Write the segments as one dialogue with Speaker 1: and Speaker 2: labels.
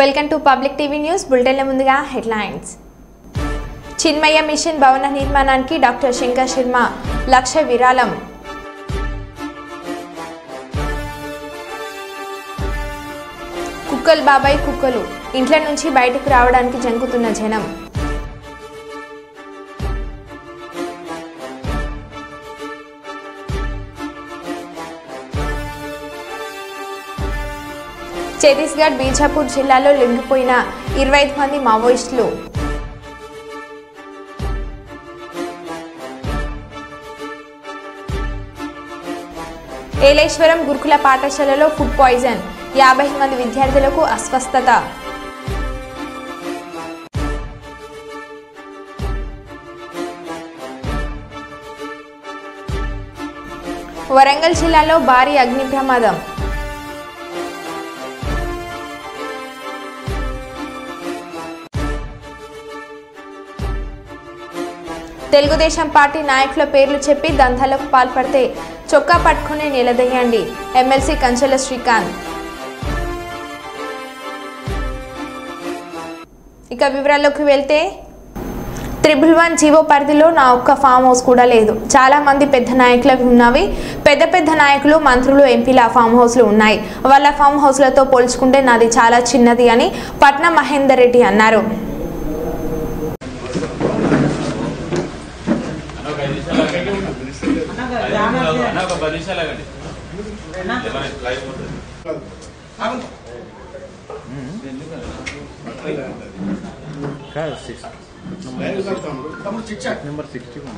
Speaker 1: Welcome to public TV news బులెటిన్ల ముందుగా headlines. చిన్మయ machine భవన నిర్మాణానికి డాక్టర్ శంకర్ శర్మ లక్ష విరాళం. కుక్కలు బాబాయ్ కుక్కలు ఇంట్ల నుంచి బయటకు రావడానికి జంకుతున్న జనం. ఛత్తీస్గఢ్ బీజాపూర్ జిల్లాలో లొంగిపోయిన 25 మంది మావోయిస్టులు. ఏలేశ్వరం గురుకుల పాఠశాలలో ఫుడ్ పాయిజన్, 50 మంది విద్యార్థులకు అస్వస్థత. వరంగల్ జిల్లాలో భారీ అగ్ని ప్రమాదం. తెలుగుదేశం పార్టీ నాయకుల పేర్లు చెప్పి దందాలకు పాల్పడితే చొక్కా పట్టుకుని నిలదీయండి, ఎమ్మెల్సీ కంచెల శ్రీకాంత్. ఇక వివరాల్లోకి వెళ్తే 111 జీవో పరిధిలో నా ఒక్క ఫామ్ హౌస్ కూడా లేదు. చాలా మంది పెద్ద నాయకులకు ఉన్నవి. పెద్ద నాయకులు, మంత్రులు, ఎంపీల ఫామ్ హౌస్లు ఉన్నాయి. వాళ్ళ ఫామ్ హౌస్లతో పోల్చుకుంటే నాది చాలా చిన్నది అని పట్నం మహేందర్ రెడ్డి అన్నారు.
Speaker 2: నెంబర్ 60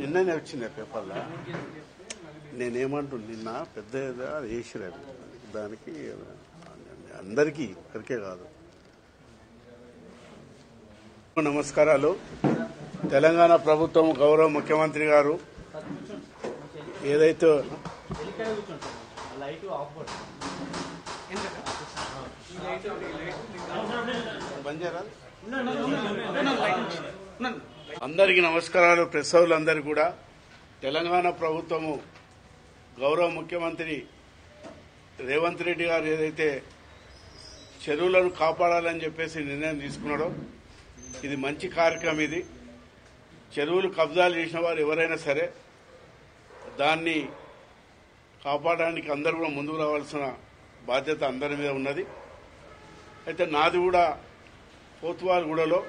Speaker 3: నిన్ననే వచ్చింది పేపర్లో. నేనేమంటు నిన్న పెద్ద వేసిరాను దానికి అందరికీ ఇక్కడికే కాదు. నమస్కారాలు. తెలంగాణ ప్రభుత్వం గౌరవ ముఖ్యమంత్రి గారు ఏదైతే అందరికీ నమస్కారాలు. ప్రెస్ వాళ్ళందరూ కూడా తెలంగాణ ప్రభుత్వము గౌరవ ముఖ్యమంత్రి రేవంత్ రెడ్డి గారు ఏదైతే చెరువులను కాపాడాలని చెప్పేసి నిర్ణయం తీసుకున్నాడో ఇది మంచి కార్యక్రమం. ఇది చెరువులు కబ్జాలు చేసిన వారు ఎవరైనా సరే దాన్ని కాపాడడానికి అందరూ కూడా ముందుకు రావాల్సిన బాధ్యత అందరి మీద ఉన్నది. అయితే నాది కూడా పోతువారిగూడలో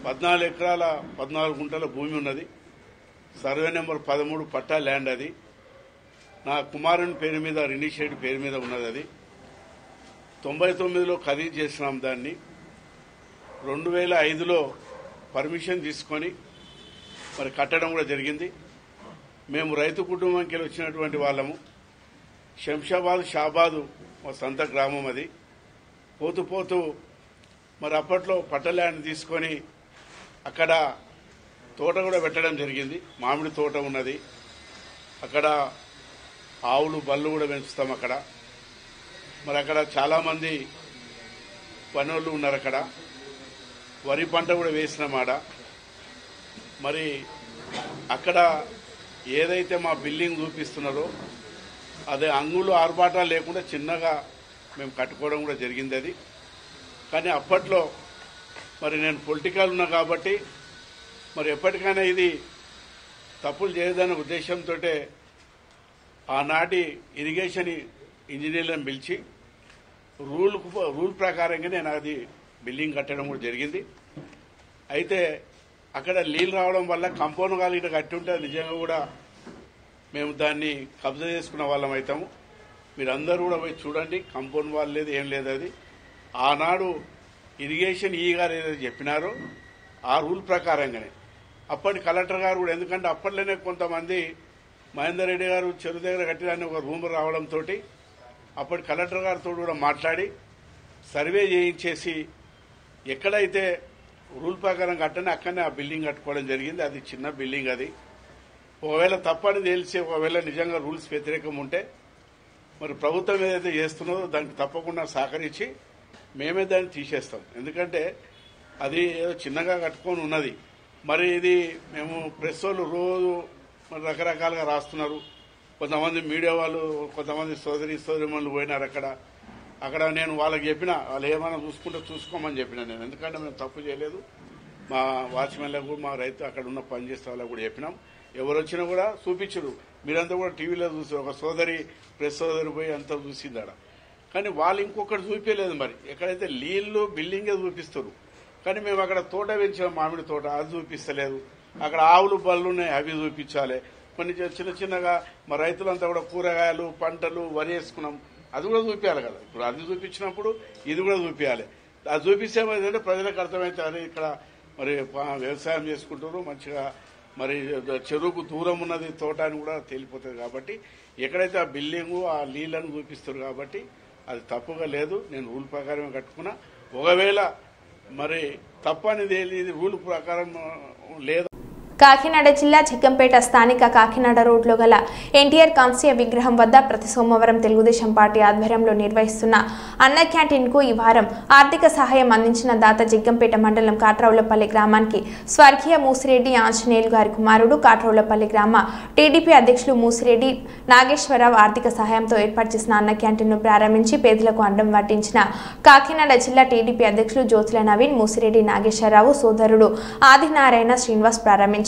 Speaker 3: 14 ఎకరాల 14 గుంటల భూమి ఉన్నది. సర్వే నెంబర్ 13 పట్టా ల్యాండ్. అది నా కుమారుని పేరు మీద, రినిషేడ్ పేరు మీద ఉన్నది. అది 99లో ఖరీదు చేసినాం. దాన్ని 2005లో పర్మిషన్ తీసుకొని మరి కట్టడం కూడా జరిగింది. మేము రైతు కుటుంబంకి వచ్చినటువంటి వాళ్ళము. శంషాబాద్ షాబాదు మా సొంత గ్రామం. అది పోతూ మరి అప్పట్లో పట్ట ల్యాండ్ తీసుకొని అక్కడ తోట కూడా పెట్టడం జరిగింది. మామిడి తోట ఉన్నది అక్కడ. ఆవులు బళ్ళు కూడా పెంచుతాం అక్కడ. మరి అక్కడ చాలామంది పనులు ఉన్నారు. అక్కడ వరి పంట కూడా వేసినామాట. మరి అక్కడ ఏదైతే మా బిల్డింగ్ చూపిస్తున్నారో అదే అంగులు ఆర్భాటా లేకుండా చిన్నగా మేము కట్టుకోవడం కూడా జరిగింది. అది కానీ అప్పట్లో మరి నేను పొలిటికల్ ఉన్నా కాబట్టి మరి ఎప్పటికైనా ఇది తప్పులు చేయదనే ఉద్దేశంతో ఆనాటి ఇరిగేషన్ ఇంజనీర్లను పిలిచి రూల్ ప్రకారంగా నేను అది బిల్డింగ్ కట్టడం కూడా జరిగింది. అయితే అక్కడ నీళ్ళు రావడం వల్ల కంపౌండ్ వాళ్ళు ఇట్లా కట్టి ఉంటే నిజంగా కూడా మేము దాన్ని కబ్జా చేసుకున్న వాళ్ళం అవుతాము. మీరందరూ కూడా పోయి చూడండి. కంపౌండ్ వాళ్ళు లేదు, ఏం లేదు. అది ఆనాడు ఇరిగేషన్ ఈ గారు ఏదైతే చెప్పినారో ఆ రూల్ ప్రకారంగానే అప్పటి కలెక్టర్ గారు కూడా, ఎందుకంటే అప్పట్లోనే కొంతమంది మహేందర్ రెడ్డి గారు చెరువు దగ్గర కట్టిదాన్ని ఒక రూమ్ రావడంతో అప్పటి కలెక్టర్ గారితో కూడా మాట్లాడి సర్వే చేయించేసి ఎక్కడైతే రూల్ ప్రకారం కట్టని అక్కడనే ఆ బిల్డింగ్ కట్టుకోవడం జరిగింది. అది చిన్న బిల్డింగ్. అది ఒకవేళ తప్పని తెలిసి ఒకవేళ నిజంగా రూల్స్ వ్యతిరేకం ఉంటే మరి ప్రభుత్వం ఏదైతే చేస్తున్నదో దానికి తప్పకుండా సహకరించి మేమే దాన్ని తీసేస్తాం. ఎందుకంటే అది ఏదో చిన్నగా కట్టుకొని ఉన్నది. మరి ఇది మేము ప్రెస్ వాళ్ళు రోజు మరి రకరకాలుగా రాస్తున్నారు. కొంతమంది మీడియా వాళ్ళు, కొంతమంది సోదరిమణులు పోయినారు అక్కడ నేను వాళ్ళకి చెప్పిన, వాళ్ళు ఏమైనా చూసుకోమని చెప్పిన నేను. ఎందుకంటే మేము తప్పు చేయలేదు. మా వాచ్మెన్లకు కూడా, మా రైతు అక్కడ ఉన్న పనిచేసే వాళ్ళకు కూడా చెప్పినాం. ఎవరు వచ్చినా కూడా చూపించరు. మీరంతా కూడా టీవీలో చూసారు. ఒక ప్రెస్ సోదరి పోయి అంతా చూసిందాడ. కానీ వాళ్ళు ఇంకొకటి చూపించలేదు. మరి ఎక్కడైతే నీళ్లు బిల్డింగే చూపిస్తారు. కానీ మేము అక్కడ తోట పెంచాం, మామిడి తోట, అది చూపిస్తలేదు. అక్కడ ఆవులు బళ్ళు ఉన్నాయి, అవి చూపించాలి. కొన్ని చిన్నగా మా రైతులంతా కూడా కూరగాయలు, పంటలు, వరి వేసుకున్నాం, అది కూడా చూపించాలి కదా. ఇప్పుడు అది చూపించినప్పుడు ఇది కూడా చూపించాలి. అది చూపిస్తే ఏంటంటే ప్రజలకు అర్థమైతే అది ఇక్కడ మరి వ్యవసాయం చేసుకుంటారు మంచిగా. మరి చెరువుకు దూరం ఉన్నది తోట అని కూడా తేలిపోతుంది. కాబట్టి ఎక్కడైతే ఆ బిల్డింగు ఆ నీళ్లను చూపిస్తారు కాబట్టి అది తప్పుగా లేదు. నేను రూల్ ప్రకారమే కట్టుకున్నా. ఒకవేళ మరి తప్పనిది రూల్ ప్రకారం లేదు.
Speaker 1: కాకినాడ జిల్లా జగ్గంపేట స్థానిక కాకినాడ రోడ్లో గల ఎన్టీఆర్ కాంస్య విగ్రహం వద్ద ప్రతి సోమవారం తెలుగుదేశం పార్టీ ఆధ్వర్యంలో నిర్వహిస్తున్న అన్న క్యాంటీన్కు ఈ వారం ఆర్థిక సహాయం అందించిన దాత జగ్గంపేట మండలం కాట్రౌలపల్లి గ్రామానికి స్వర్గీయ మూసిరెడ్డి ఆంజనేయులు గారి కుమారుడు కాట్రౌలపల్లి గ్రామ టీడీపీ అధ్యక్షులు మూసిరెడ్డి నాగేశ్వరరావు ఆర్థిక సహాయంతో ఏర్పాటు చేసిన అన్న క్యాంటీన్ను ప్రారంభించి పేదలకు అండం వడ్డించిన కాకినాడ జిల్లా టీడీపీ అధ్యక్షులు జ్యోతుల నవీన్, మూసిరెడ్డి నాగేశ్వరరావు సోదరుడు ఆదినారాయణ శ్రీనివాస్ ప్రారంభించారు.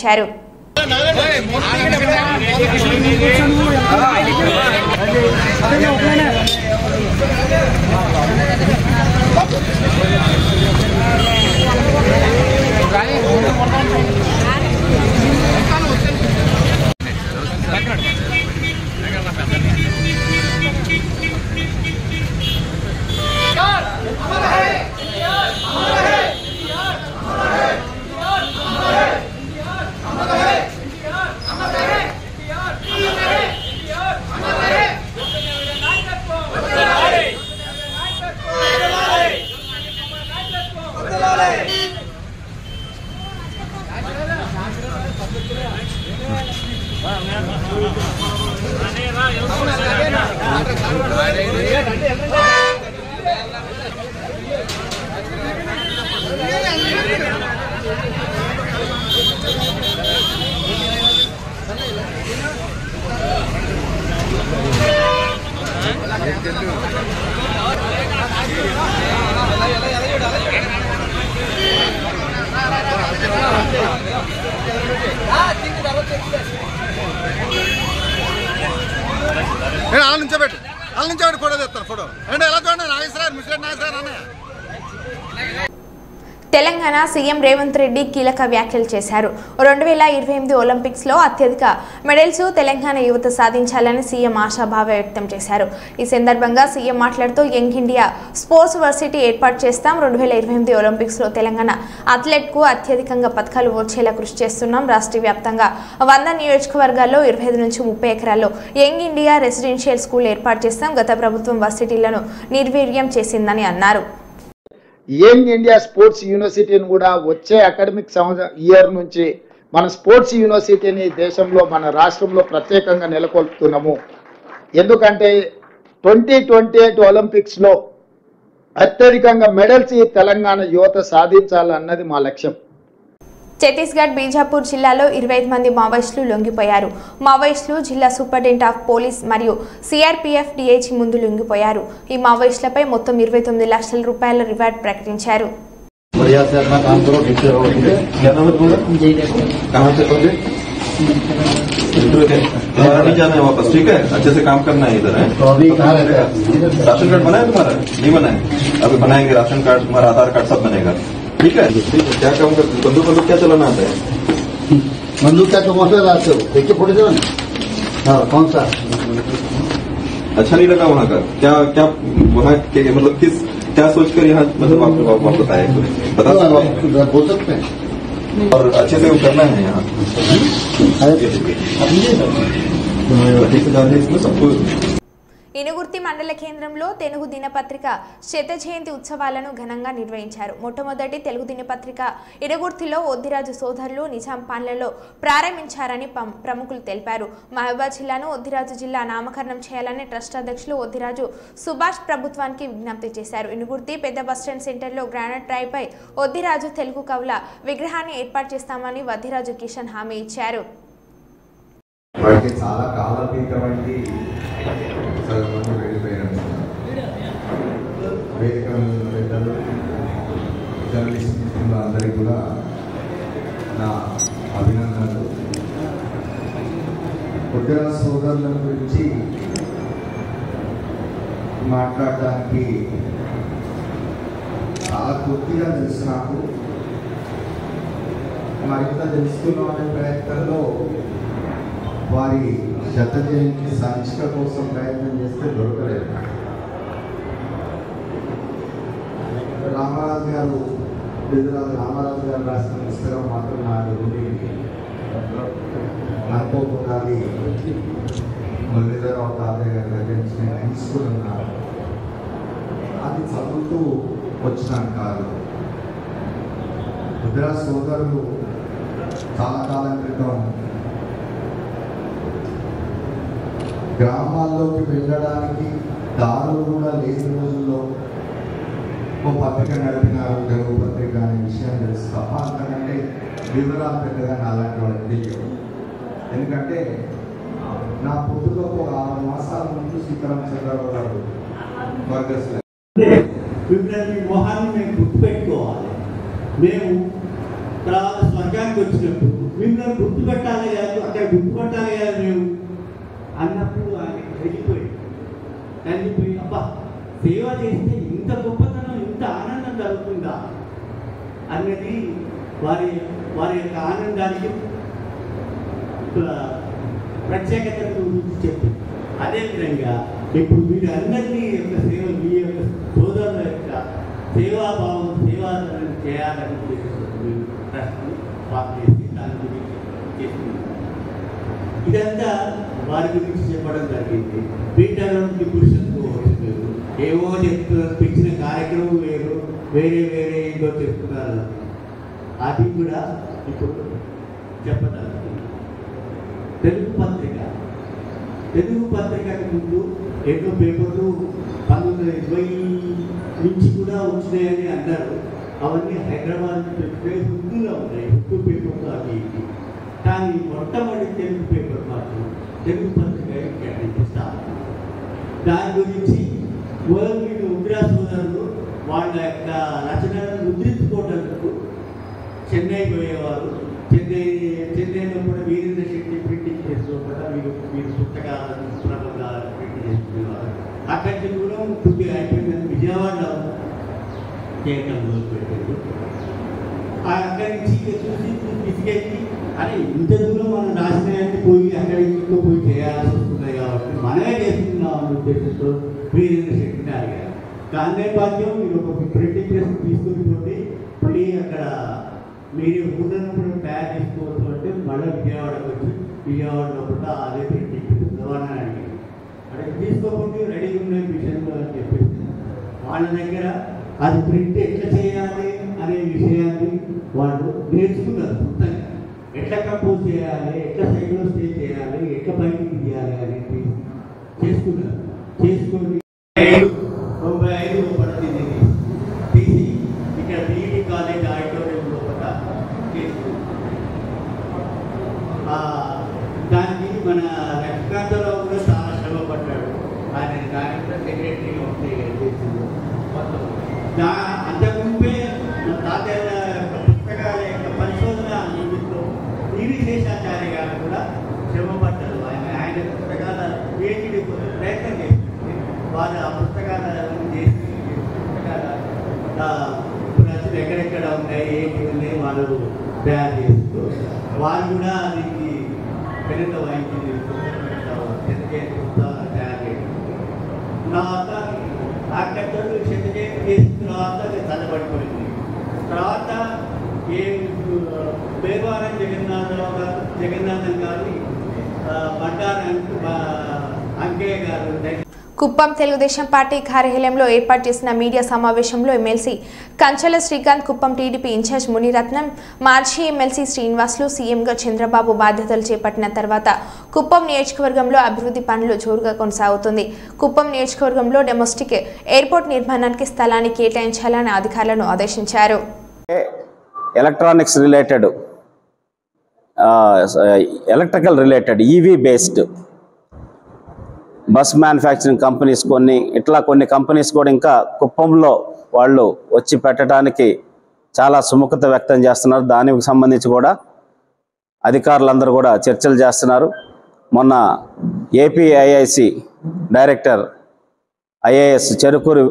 Speaker 2: నుంచోబెట్టి ఫోటో తెస్తాను. ఫోటో అంటే ఎలా చూడండి. నాగేశ్వరరావు, ముసిరెడ్డి నాగేశ్వరరావు అన్నయ్య.
Speaker 1: తెలంగాణ సీఎం రేవంత్ రెడ్డి కీలక వ్యాఖ్యలు చేశారు. 2028 ఒలింపిక్స్లో అత్యధిక మెడల్స్ తెలంగాణ యువత సాధించాలని సీఎం ఆశాభావ వ్యక్తం చేశారు. ఈ సందర్భంగా సీఎం మాట్లాడుతూ యంగ్ ఇండియా స్పోర్ట్స్ వర్సిటీ ఏర్పాటు చేస్తాం. 2028 ఒలింపిక్స్లో తెలంగాణ అథ్లెట్కు అత్యధికంగా పథకాలు వచ్చేలా కృషి చేస్తున్నాం. రాష్ట్ర వ్యాప్తంగా 100 నియోజకవర్గాల్లో 25 నుంచి 30 ఎకరాల్లో యంగ్ ఇండియా రెసిడెన్షియల్ స్కూల్ ఏర్పాటు చేస్తాం. గత ప్రభుత్వం వర్సిటీలను నిర్వీర్యం చేసిందని అన్నారు.
Speaker 4: యంగ్ ఇండియా స్పోర్ట్స్ యూనివర్సిటీని కూడా వచ్చే అకాడమిక్ ఇయర్ నుంచి మన స్పోర్ట్స్ యూనివర్సిటీని దేశంలో, మన రాష్ట్రంలో ప్రత్యేకంగా నెలకొల్పుతున్నాము. ఎందుకంటే 2028 ఒలింపిక్స్లో అత్యధికంగా మెడల్స్ ఈ తెలంగాణ యువత సాధించాలన్నది మా లక్ష్యం.
Speaker 1: ఛత్తీస్గఢ్ బీజాపూర్ జిల్లాలో 25 మంది మావోయిస్టులు లొంగిపోయారు. మావోయిస్టులు జిల్లా సూపరింటెండెంట్ ఆఫ్ పోలీస్ మరియు సిఆర్పీఎఫ్ డీఐజీ ముందు లొంగిపోయారు. ఈ మావోయిస్టులపై మొత్తం 29 లక్షల రూపాయల రివార్డ్ ప్రకటించారు.
Speaker 5: वापस ठीक है, अच्छे से काम करना है इधर है। राशन कार्ड बनाया तुम्हारा? नहीं बनाया? अभी बनाएंगे राशन कार्ड, तुम्हारा आधार कार्ड सब बनेगा। ठीक है, क्या काम करते? बंदूक क्या चलाना आता है?
Speaker 6: बंदूक क्या कमाते आते हो? देखिए फोटो चला। हाँ, कौन सा?
Speaker 5: अच्छा नहीं लगा वहाँ का? क्या क्या वहाँ के मतलब क्या सोच कर यहाँ मतलब आप बताए? बता
Speaker 6: बोल सकते हैं
Speaker 5: और अच्छे से करना है यहाँ। इसमें सबको
Speaker 1: ఇనుగుర్తి మండల కేంద్రంలో తెలుగు దినపత్రిక శత జయంతి ఉత్సవాలను ఘనంగా నిర్వహించారు. మొట్టమొదటి తెలుగు దినపత్రిక ఇనుగుర్తిలో ఒద్దిరాజు సోదరులు నిజాం పాలనలో ప్రారంభించారని ప్రముఖులు తెలిపారు. మహబూబాబాద్ జిల్లాను ఒద్దిరాజు జిల్లా నామకరణం చేయాలని ట్రస్ట్ అధ్యక్షులు ఒద్దిరాజు సుభాష్ ప్రభుత్వానికి విజ్ఞప్తి చేశారు. ఇనుగుర్తి పెద్ద బస్టాండ్ సెంటర్లో గ్రానైట్ రాయిపై ఒద్దిరాజు తెలుగు కవుల విగ్రహాన్ని ఏర్పాటు చేస్తామని వద్దిరాజు కిషన్ హామీ ఇచ్చారు.
Speaker 7: వాటికి చాలా కాలాతీతమైంది చదువుకొని వెళ్ళిపోయారు. వేదిక పెద్దలు జర్నలిస్ట్ మిత్రులు అందరికీ కూడా నా అభినందనలు. ఒద్దిరాజు సోదరుల గురించి మాట్లాడడానికి చాలా కొద్దిగా తెలుసు. నాకు మరింత తెలుసుకున్నాం అనే ప్రయత్నంలో వారి శత జయంతి సంచిక కోసం ప్రయత్నం చేస్తే దొరకలేదు. రామరాజు గారు రాసిన పుస్తకం మాత్రం నాకు అనుకోకుండా మురళీధరరావు తాతయ్య గారి దగ్గర నుంచి నేను తీసుకున్నాను. అది చదువుతూ వచ్చినాను కాదు. ఒద్దిరాజు సోదరులు చాలా కాలం క్రితం గ్రామాల్లోకి వెళ్ళడానికి దారులు కూడా లేని రోజుల్లో ఒక పత్రిక నడిపినారు, తెలుగు పత్రిక అనే విషయం తెలుసు తప్ప అంతకంటే వివరాలు పెద్దగా అలాంటి వాళ్ళకి తెలియవు. ఎందుకంటే నా పుట్టుక ఒక 6 మాసాల ముందు సీతారాం చంద్రరావు గారు వర్గస్లో
Speaker 8: మొహాన్ని మేము గుర్తుపెట్టుకోవాలి. మేము తర్వాత స్వర్గానికి వచ్చినప్పుడు మిమ్మల్ని గుర్తుపెట్టాలి కాదు, అక్కడ గుర్తుపెట్టాలి కాదు మేము అన్నప్పుడు ఆయన వెళ్ళిపోయి అబ్బా సేవ చేస్తే ఇంత గొప్పతనం, ఇంత ఆనందం జరుగుతుందా అన్నది వారి యొక్క ఆనందానికి ప్రత్యేకత గురించి చెప్పింది. అదేవిధంగా ఇప్పుడు వీరందరినీ యొక్క సేవ, మీ యొక్క సోదరుల యొక్క సేవాభావం, సేవాదరణ చేయాలని ట్రస్ట్ని పాస్ చేసి దాని గురించి చేస్తుంది. ఇదంతా వారి గురించి చెప్పడం జరిగింది. వీటన్నింటి పురుషులకు వేరు, ఏవో చెప్తున్నారు, పిచ్చిన కార్యక్రమం వేరు, వేరే ఏదో చెప్తున్నారు. అది కూడా ఇప్పుడు చెప్పగలరు. తెలుగు పత్రికకు ముందు ఎన్నో పేపర్లు 1920 నుంచి కూడా వచ్చినాయని అన్నారు. అవన్నీ హైదరాబాద్ నుంచి ఉర్దూలో ఉన్నాయి, ఉర్దూ పేపర్లు అవి ఇవి. కానీ మొట్టమొదటి తెలుగు పేపర్ మాత్రం తెలుగు పత్రిక కేటాయిస్తారు. దాని గురించి వీళ్ళు ఉగ్రా సోదరులు వాళ్ళ యొక్క రచనలను ముద్రించుకోవడానికి చెన్నై పోయేవారు. చెన్నైలో కూడా వీరేంద్ర శెట్టి ప్రింటింగ్ చేసుకోకుండా వీరు పుస్తకాలను, ప్రబంధాలను ప్రింట్ చేసుకునేవారు. అక్కడి కూడా కొద్దిగా అయిపోయిందని విజయవాడలో చేయటం మొదలుపెట్టారు. అక్కడి నుంచి చూసి తీసుకెళ్ళి అరే ఇంత దూరం మనం రాసినాయని పోయి అక్కడి ఇంట్లో పోయి చేయాల్సి వస్తున్నాయి కాబట్టి మనమే చేసుకున్నాం అనే ఉద్దేశంతో వీరేంద్ర శెట్టిని అడిగారు. దాని నేపథ్యం మీరు ఒక ప్రింటింగ్ ప్రెస్ తీసుకుని పోతే మళ్ళీ అక్కడ మీరు ఉన్నప్పుడు తయారు చేసుకోవచ్చు అంటే మళ్ళీ విజయవాడకు వచ్చి విజయవాడలో కూడా అదే ప్రింటింగ్ ప్రెస్ రవాణా అడిగారు. అక్కడ తీసుకోకపోతే రెడీ ఉన్న విషయంలో అని చెప్పేసి వాళ్ళ దగ్గర అది ప్రింట్ ఎట్లా చేయాలి అనే విషయాన్ని వాళ్ళు నేర్చుకున్నారు. సొంతంగా ఎట్లా కంపోజ్ చేయాలి, ఎట్లా సైడ్లో స్టే చేయాలి, ఎట్లా బయటికి తీయాలి అనేది చేసుకున్నారు. చేసుకొని 95 పడుతుంది తీసి ఇక్కడ బీఈడి కాలేజ్ ఆడిటోరియం లోపల చేసుకున్నారు. దానికి మన లక్ష్మీకాంతరావు కూడా చాలా శ్రమ పడ్డాడు. ఆయన దానికి కూడా సెక్రటరీగా ఉంటే చేసింది. అంతకుముందే తాతయ్య పుస్తకాల యొక్క పరిశోధన నిమిత్తం ఈవి శేషాచార్య గారు కూడా శ్రమపడ్డారు. ఆయన పుస్తకాల పిహెచ్డి ప్రయత్నం చేస్తుంది. వారు ఆ పుస్తకాలను చేసి పుస్తకాల రచన ఎక్కడెక్కడ ఉన్నాయి, ఏంటి ఉన్నాయి వాళ్ళు తయారు చేస్తూ వారు కూడా దీనికి పెద్ద వహించింది. పుస్తకాలు తయారు చేసింది. తర్వాత అక్కడ శతజయంతి చేసిన తర్వాత చల్లబడిపోయింది. తర్వాత పేర్వారం జగన్నాథన్ గారు బండారు అంకయ్య గారు
Speaker 1: కుప్పం తెలుగుదేశం పార్టీ కార్యాలయంలో ఏర్పాటు చేసిన మీడియా సమావేశంలో MLC Kanchela Srikanth, Kuppam TDP in charge Muniratnam, మాజీ ఎమ్మెల్సీ శ్రీనివాసులు సీఎంగా చంద్రబాబు బాధ్యతలు చేపట్టిన తర్వాత కుప్పం నియోజకవర్గంలో అభివృద్ధి పనులు జోరుగా కొనసాగుతుంది. కుప్పం నియోజకవర్గంలో డొమెస్టిక్ ఎయిర్పోర్ట్ నిర్మాణానికి స్థలాన్ని కేటాయించాలని అధికారులను ఆదేశించారు.
Speaker 9: Electronics related, electrical related, EV based bus manufacturing companies కొన్ని కంపెనీస్ కూడా ఇంకా కుప్పంలో వాళ్ళు వచ్చి పెట్టడానికి చాలా సుముఖత వ్యక్తం చేస్తున్నారు. దానికి సంబంధించి కూడా అధికారులందరూ కూడా చర్చలు చేస్తున్నారు. మొన్న APIIC director IAS Cherukuri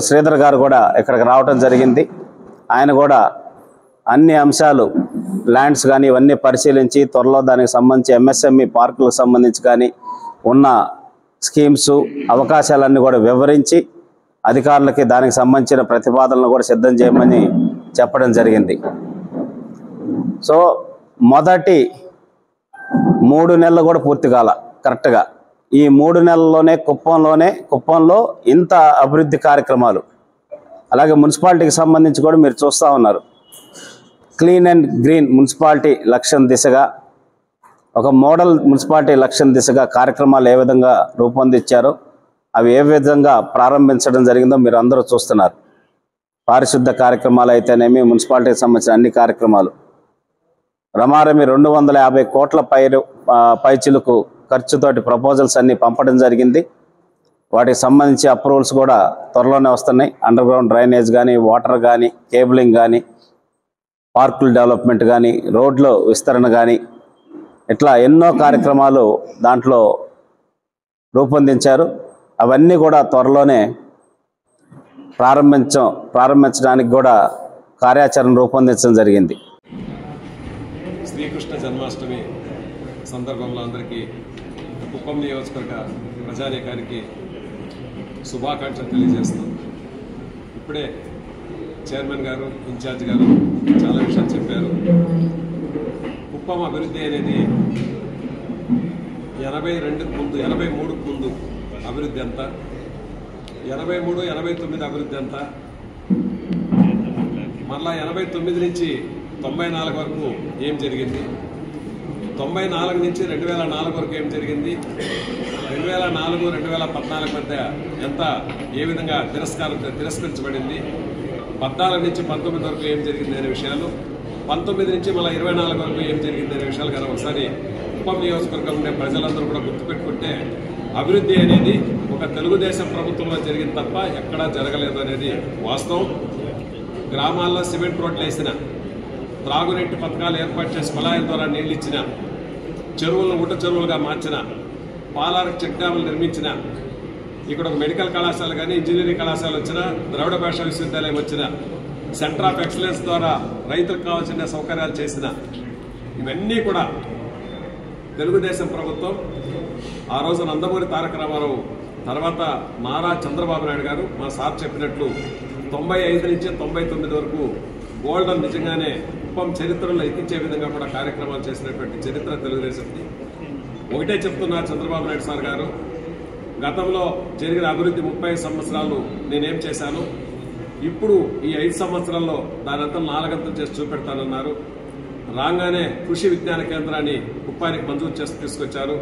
Speaker 9: Sridhar గారు కూడా ఇక్కడికి రావడం జరిగింది. ఆయన కూడా అన్ని అంశాలు, ల్యాండ్స్ కానీ ఇవన్నీ పరిశీలించి త్వరలో దానికి సంబంధించి ఎంఎస్ఎంఈ పార్కులకు సంబంధించి కానీ ఉన్న స్కీమ్స్, అవకాశాలన్నీ కూడా వివరించి అధికారులకి దానికి సంబంధించిన ప్రతిపాదనలు కూడా సిద్ధం చేయమని చెప్పడం జరిగింది. సో మొదటి 3 నెలలు కూడా పూర్తి కాల కరెక్ట్గా. ఈ 3 నెలల్లోనే కుప్పంలో ఇంత అభివృద్ధి కార్యక్రమాలు, అలాగే మున్సిపాలిటీకి సంబంధించి కూడా మీరు చూస్తూ ఉన్నారు. క్లీన్ అండ్ గ్రీన్ మున్సిపాలిటీ లక్ష్యం దిశగా, ఒక మోడల్ మున్సిపాలిటీ లక్ష్యం దిశగా కార్యక్రమాలు ఏ విధంగా రూపొందించారో, అవి ఏ విధంగా ప్రారంభించడం జరిగిందో మీరు అందరూ చూస్తున్నారు. పారిశుద్ధ కార్యక్రమాలు అయితేనేమి, మున్సిపాలిటీకి సంబంధించిన అన్ని కార్యక్రమాలు రమారమి 250 కోట్ల పైచిలకు ఖర్చుతోటి ప్రపోజల్స్ అన్నీ పంపడం జరిగింది. వాటికి సంబంధించి అప్రూవల్స్ కూడా త్వరలోనే వస్తున్నాయి. అండర్ గ్రౌండ్ డ్రైనేజ్ కానీ, వాటర్ కానీ, కేబులింగ్ కానీ, పార్కుల డెవలప్మెంట్ కానీ, రోడ్ల విస్తరణ కానీ, ఇట్లా ఎన్నో కార్యక్రమాలు దాంట్లో రూపొందించారు. అవన్నీ కూడా త్వరలోనే ప్రారంభించడానికి కూడా కార్యాచరణ రూపొందించడం జరిగింది.
Speaker 10: శ్రీకృష్ణ జన్మాష్టమి సందర్భంలో అందరికీ కుప్పం నియోజకవర్గ ప్రజానీకానికి శుభాకాంక్షలు తెలియజేస్తున్నాం. ఇప్పుడే చైర్మన్ గారు, ఇన్ఛార్జ్ గారు చాలా విషయాలు చెప్పారు. కుప్పం అభివృద్ధి అనేది 83కు ముందు అభివృద్ధి ఎంత, 83, 89 అభివృద్ధి ఎంత, మళ్ళా 89 నుంచి 94 వరకు ఏం జరిగింది, 94 నుంచి 2004 వరకు ఏం జరిగింది, 2004, 2014 మధ్య ఏ విధంగా తిరస్కరించబడింది, 14 నుంచి 19 వరకు ఏం జరిగింది అనే విషయాలు, 19 నుంచి మళ్ళీ 24 వరకు ఏం జరిగింది అనే విషయాలు కానీ ఒకసారి కుప్పం నియోజకవర్గం ఉండే ప్రజలందరూ కూడా గుర్తుపెట్టుకుంటే, అభివృద్ధి అనేది ఒక తెలుగుదేశం ప్రభుత్వంలో జరిగింది తప్ప ఎక్కడా జరగలేదు అనేది వాస్తవం. గ్రామాల్లో సిమెంట్ రోడ్లు వేసిన, త్రాగునీటి పథకాలు ఏర్పాటు చేసి కుళాయిల ద్వారా నీళ్ళు ఇచ్చిన, చెరువులను ఊట చెరువులుగా మార్చిన, పాలారకు చెక్ డ్యాములు నిర్మించిన, ఇక్కడ ఒక మెడికల్ కళాశాల కానీ, ఇంజనీరింగ్ కళాశాల వచ్చిన, ద్రవిడ భాషా విశ్వవిద్యాలయం వచ్చిన, సెంటర్ ఆఫ్ ఎక్సలెన్స్ ద్వారా రైతులకు కావాల్సిన సౌకర్యాలు చేసిన, ఇవన్నీ కూడా తెలుగుదేశం ప్రభుత్వం. ఆ రోజు నందమూరి తారక రామారావు తర్వాత నారా చంద్రబాబు నాయుడు గారు మా సార్ చెప్పినట్లు 95 నుంచి 99 వరకు గోల్డెన్, నిజంగానే కుప్పం చరిత్రలో ఎక్కించే విధంగా కూడా కార్యక్రమాలు చేసినటువంటి చరిత్ర తెలుగుదేశంది. ఒకటే చెప్తున్నారు చంద్రబాబు నాయుడు సార్ గారు, గతంలో జరిగిన అభివృద్ధి 30 సంవత్సరాలు నేనేం చేశాను, ఇప్పుడు ఈ 5 సంవత్సరాల్లో దానంతా 4 గంటలు చేసి చూపెడతానన్నారు. రాగానే కృషి విజ్ఞాన కేంద్రాన్ని కుప్పానికి మంజూరు చేసి తీసుకొచ్చారు.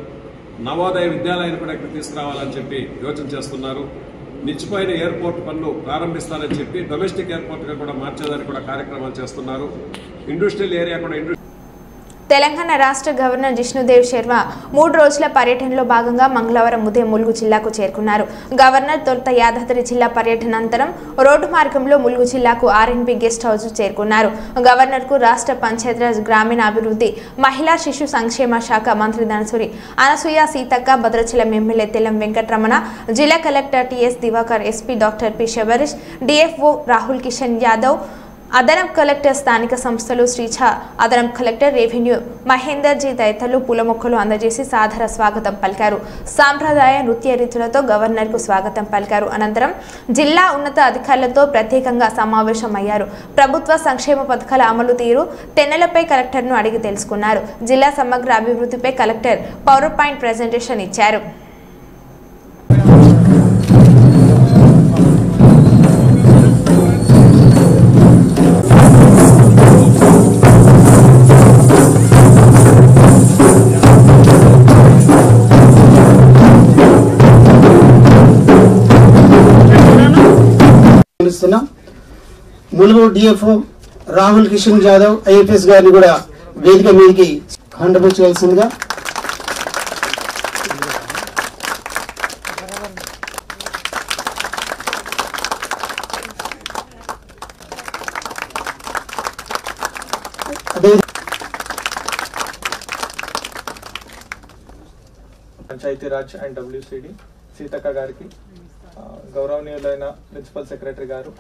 Speaker 10: నవోదయ విద్యాలయాన్ని కూడా ఇక్కడ తీసుకురావాలని చెప్పి యోచన చేస్తున్నారు. నిలిచిపోయిన ఎయిర్పోర్ట్ పనులు ప్రారంభిస్తారని చెప్పి డొమెస్టిక్ ఎయిర్పోర్ట్గా కూడా మార్చేదానికి కూడా కార్యక్రమాలు చేస్తున్నారు. ఇండస్ట్రియల్ ఏరియా కూడా
Speaker 1: తెలంగాణ రాష్ట్ర గవర్నర్ జిష్ణుదేవ్ శర్మ 3 రోజుల పర్యటనలో భాగంగా మంగళవారం ఉదయం ములుగు జిల్లాకు చేరుకున్నారు. గవర్నర్ తొలుత యాదాద్రి జిల్లా పర్యటనానంతరం రోడ్డు మార్గంలో ములుగు జిల్లాకు ఆర్ఎన్బి గెస్ట్ హౌస్ చేరుకున్నారు. గవర్నర్కు రాష్ట్ర పంచాయతీరాజ్, గ్రామీణాభివృద్ధి, మహిళా శిశు సంక్షేమ శాఖ మంత్రి ధనసురి అనసూయ సీతక్క, భద్రాచలం ఎమ్మెల్యే తెల్లం వెంకటరమణ, జిల్లా collector TS Divakar, SP doctor P Sabarish, DFO Rahul Kishan Yadav, అదనపు కలెక్టర్ స్థానిక సంస్థలు శ్రీచ అదనపు కలెక్టర్ రెవెన్యూ మహేందర్ జీ తదితరులు పూల మొక్కలు అందజేసి సాదర స్వాగతం పలికారు. సాంప్రదాయ నృత్య రీతులతో గవర్నర్కు స్వాగతం పలికారు. అనంతరం జిల్లా ఉన్నత అధికారులతో ప్రత్యేకంగా సమావేశమయ్యారు. ప్రభుత్వ సంక్షేమ పథకాల అమలు తీరు తెన్నెలపై కలెక్టర్ను అడిగి తెలుసుకున్నారు. జిల్లా సమగ్ర అభివృద్ధిపై కలెక్టర్ పవర్ పాయింట్ ప్రెజెంటేషన్ ఇచ్చారు.
Speaker 11: ములుగు డిఎఫ్ఓ రాహుల్ కిషన్ యాదవ్ ఐఎఫ్ఎస్ గారిని కూడా వేదిక మీదకి ఖండపరచవలసిందిగా. అదే
Speaker 12: పంచాయతీరాజ్ అండ్ డబ్ల్యూసిడి సీతక్క గారికి, గౌరవనీయులైన ప్రిన్సిపల్ సెక్రటరీ గారు,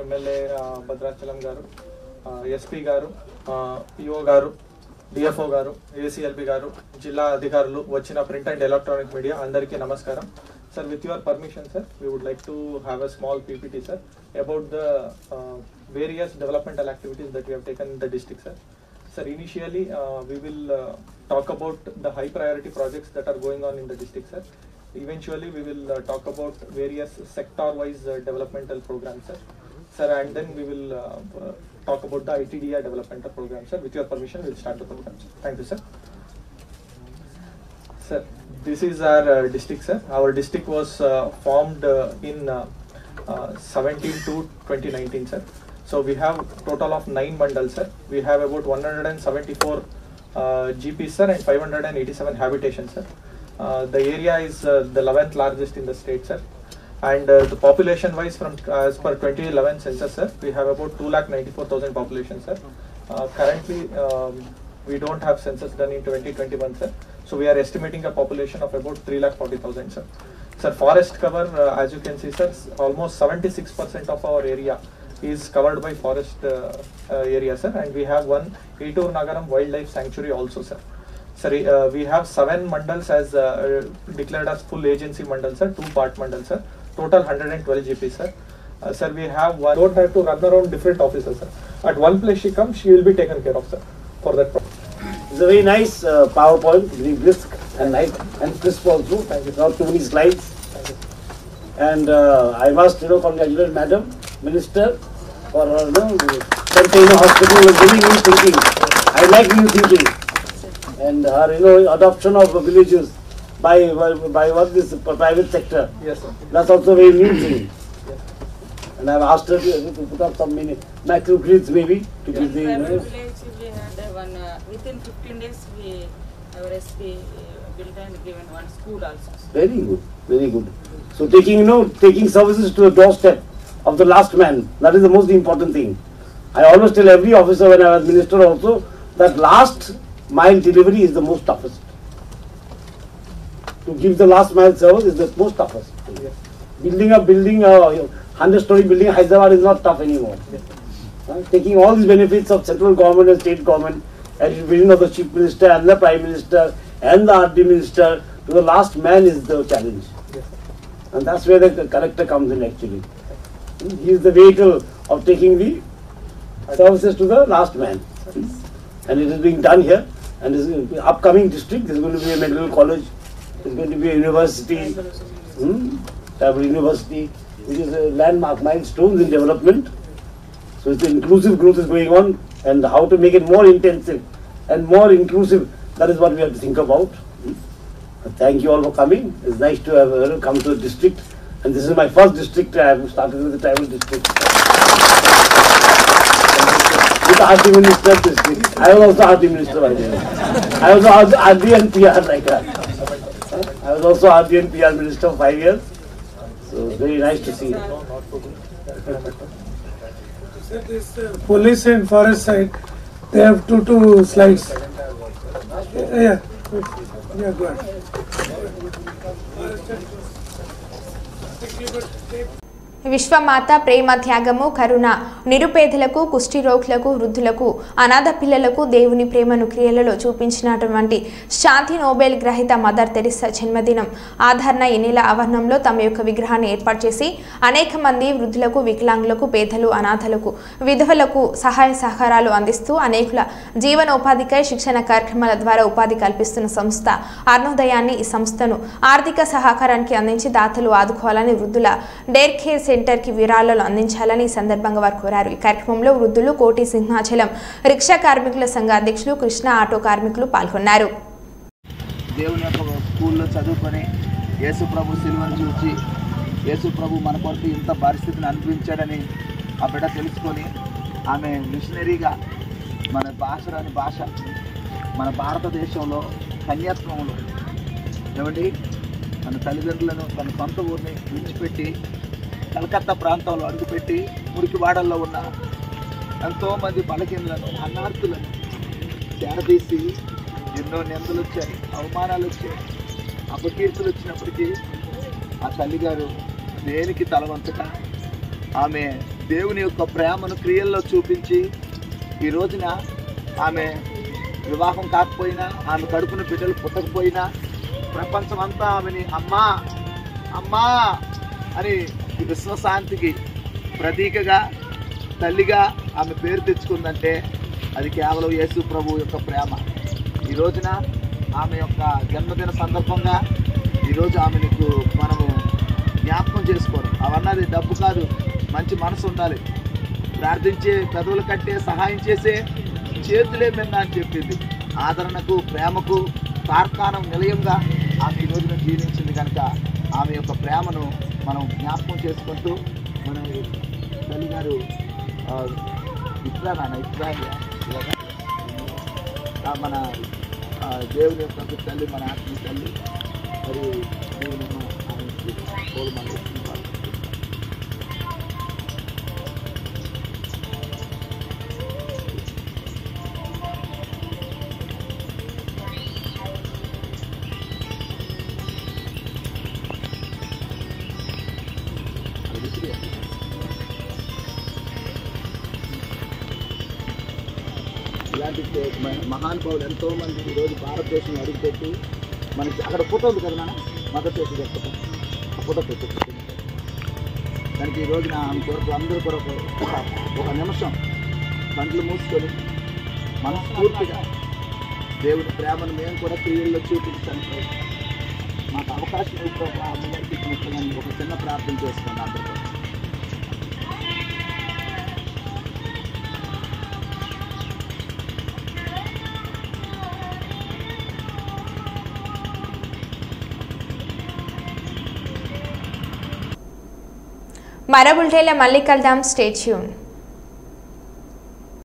Speaker 12: ఎమ్మెల్యే భద్రాచలం గారు, ఎస్పీ గారు, పిఓ గారు, డిఎఫ్ఓ గారు, ఏసీఎల్బీ గారు, జిల్లా అధికారులు, వచ్చిన ప్రింట్ అండ్ ఎలక్ట్రానిక్ మీడియా అందరికీ నమస్కారం. Sir, with your permission, sir, we would like to have a small PPT, sir, about the various developmental activities that we have taken in the district, sir. Sir, initially we will talk about the high priority projects that are going on in the district, sir. Eventually we will talk about various sector wise developmental programs, sir. Sir, and then we will talk about the ITDA developmental program, sir. With your permission, we will start the program, sir. Thank you, sir. Sir, this is our district, sir. Our district was formed in 17 to 2019, sir. So we have total of 9 mandals, sir. We have about 174 GPs, sir, and 587 habitations, sir. The area is the 11th largest in the state, sir. And the population wise, from as per 2011 census, sir, we have about 2,94,000 population, sir. Currently, we don't have census done in 2021, sir. So we are estimating a population of about 3,40,000, sir. Sir, forest cover, as you can see, sir, almost 76% of our area is covered by forest area, sir. And we have one Etur Nagaram Wildlife Sanctuary also, sir. Sir, we have 7 mandals as declared as full agency mandals, sir. 2 part mandals, sir. Total 112 GP, sir. Sir, we have one. Don't have to run around different offices, sir. At one place she comes, she will be taken care of, sir, for that problem.
Speaker 11: It's a very nice PowerPoint, very brisk and nice and crisp also. Thank you. Not too many slides.
Speaker 12: Thank you.
Speaker 11: And I must, congratulate Madam Minister for her, Container Hospital giving new thinking. I like new thinking. And her, adoption of villages by what this private sector.
Speaker 12: Yes, sir.
Speaker 11: That's also a very new thing. Yes. And I've asked her to put up some microgrids maybe to give the.
Speaker 13: Within 15 days, our SP built and given one school also.
Speaker 11: Very good, very good. So taking services to the doorstep of the last man, that is the most important thing. I always tell every officer when I was minister also that last mile delivery is the most toughest. To give the last mile service is the most toughest.
Speaker 12: Yes.
Speaker 11: Building a 100-story building in Hyderabad is not tough anymore.
Speaker 12: Yes.
Speaker 11: Taking all these benefits of central government and state government, at the vision of the chief minister and the prime minister and the RD minister to the last man is the challenge.
Speaker 12: Yes.
Speaker 11: And that's where the collector comes in actually. He is the vehicle of taking the services to the last man. And it is being done here. And this is the upcoming district. There is going to be a medical college. There is going to be a university. Tribal University, which is a landmark milestones in development. So it's the inclusive growth is going on, and how to make it more intensive and more inclusive. That is what we have to think about. Thank you all for coming. It's nice to have come to a district, and this is my first district. I have started with the tribal district. With the RT minister district. I was also RT minister by the way. I was also RD and PR like that. I was also RD and PR minister for 5 years. So it's very nice to see you.
Speaker 14: This police and forest side, they have two slides. Yeah, go ahead.
Speaker 1: విశ్వమాత ప్రేమ త్యాగము కరుణ నిరుపేదలకు కుష్టి రోగులకు వృద్ధులకు అనాథ పిల్లలకు దేవుని ప్రేమను క్రియలలో చూపించినటువంటి శాంతి నోబెల్ గ్రహీత మదర్ తెరిసా జన్మదినం ఆధారణ ఈ నెల ఆవరణంలో తమ యొక్క విగ్రహాన్ని ఏర్పాటు చేసి అనేక మంది వృద్ధులకు వికలాంగులకు పేదలు అనాథలకు విధవలకు సహాయ సహకారాలు అందిస్తూ అనేకుల జీవనోపాధికై శిక్షణ కార్యక్రమాల ద్వారా ఉపాధి కల్పిస్తున్న సంస్థ అరుణోదయాన్ని ఈ సంస్థను ఆర్థిక సహకారానికి అందించి దాతలు ఆదుకోవాలని వృద్ధుల డేర్ కేర్ సెంటర్ కి విరాళాలు అందించాలని ఈ సందర్భంగా వారు కోరారు. ఈ కార్యక్రమంలో వృద్ధులు కోటి సింహాచలం రిక్షా కార్మికుల సంఘ అధ్యక్షులు కృష్ణ ఆటో కార్మికులు పాల్గొన్నారు.
Speaker 15: దేవుని యొక్క స్కూల్లో చదువుకొని యేసు ప్రభు సిలువను చూసి యేసు ప్రభు మన కొరకు ఇంత పరిస్థితిని అనుభవించాడని ఆ బిడ్డ తెలుసుకొని ఆమె మిషనరీగా మన భాషలోని భాష మన భారతదేశంలో కన్యాత్వంలో ఏమండి తన తల్లిదండ్రులను తన సొంత ఊరిని విడిచిపెట్టి కలకత్తా ప్రాంతంలో అడుగుపెట్టి మురికివాడల్లో ఉన్న ఎంతోమంది బలహీనులను అన్నార్థులను చేరదీసి ఎన్నో నిందలు వచ్చాయి, అవమానాలు వచ్చాయి, అపకీర్తులు వచ్చినప్పటికీ ఆ తల్లిగారు దేనికి తలవంచక ఆమె దేవుని యొక్క ప్రేమను క్రియల్లో చూపించి ఈ రోజున ఆమె వివాహం కాకపోయినా ఆమె కడుపున బిడ్డలు పుట్టకపోయినా ప్రపంచం అంతా ఆమెని అమ్మా అమ్మా అని ఈ విశ్వశాంతికి ప్రతీకగా తల్లిగా ఆమె పేరు తెచ్చుకుందంటే అది కేవలం యేసు ప్రభు యొక్క ప్రేమ. ఈ రోజున ఆమె యొక్క జన్మదిన సందర్భంగా ఈరోజు ఆమెకు మనము జ్ఞాపకం చేసుకోవడం అవన్నది డబ్బు కాదు, మంచి మనసు ఉండాలి, ప్రార్థించే పెదవుల కంటే సహాయం చేసే చేతులే మిన్న అని చెప్పింది. ఆదరణకు ప్రేమకు తార్కాణం నిలయంగా ఆమె ఈ రోజున జీవించింది కనుక ఆమె యొక్క ప్రేమను మనం జ్ఞాపకం చేసుకుంటూ మన తల్లిగారు మన దేవుని యొక్క తల్లి మన ఆత్మీయ తల్లి మరి దేవుని ఇలాంటి మహానుభావులు ఎంతోమంది ఈరోజు భారతదేశంలో అడుగుపెట్టి మనకి అక్కడ ఫోటో ఉంది కదా మన మదర్ తెరిసా ఫోటో, ఆ ఫోటో పెట్టి దానికి ఈ రోజున ఆమె కొరకు అందరూ కూడా ఒక నిమిషం కంట్లు మూసుకొని మనస్ఫూర్తిగా దేవుని ప్రేమను మేము కూడా క్రియల్లో చూపించడానికి మాకు అవకాశం ఇచ్చినట్టు ఒక చిన్న ప్రార్థన చేసుకోండి అందరికీ.
Speaker 1: మరో బులెటిన్లో మళ్ళీ కలుద్దాం. Stay tune.